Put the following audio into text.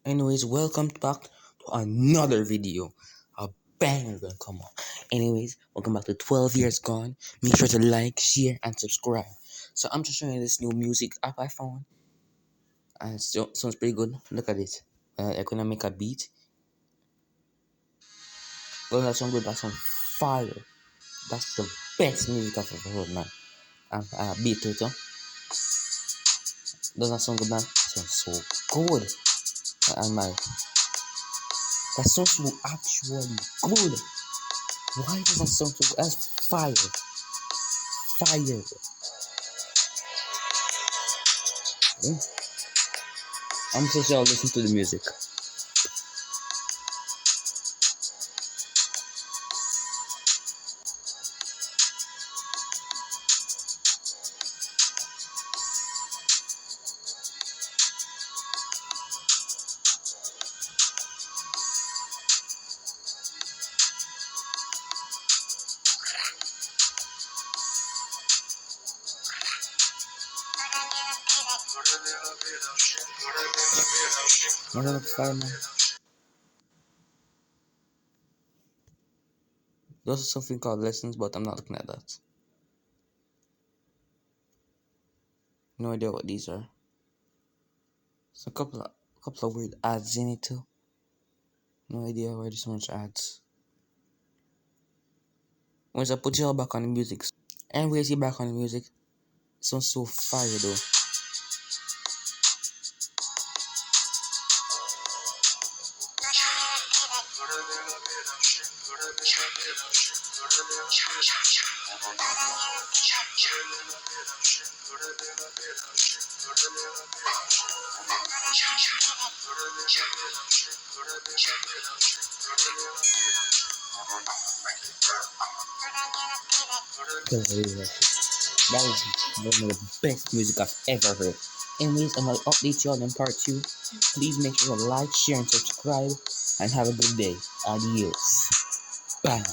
Anyways, welcome back to another video. A banger gonna come up. Anyways, welcome back to 12 Years Gone. Make sure to like, share, and subscribe. So I'm just showing you this new music app I found. And it sounds pretty good. Look at it. I'm gonna make a beat. Well, that sounds good. That sounds fire. That's the best music I've ever heard, man. And beat to it, huh? Doesn't that sound good, man? It sounds so good. And man, that sounds so actually good. Why does that sound so? That's fire. Fire. I'm so sure I'll listen to the music. What up, fireman? There's something called lessons, but I'm not looking at that. No idea what these are. There's a couple of weird ads in it too. No idea why there's so much ads. Once I put you all back on the music. Anyways, you back on the music. It sounds so fire though. That is one of the best music I've ever heard. Anyways, I'm gonna update you all in part 2. Please make sure to like, share, and subscribe. And have a good day. Adios. Bye.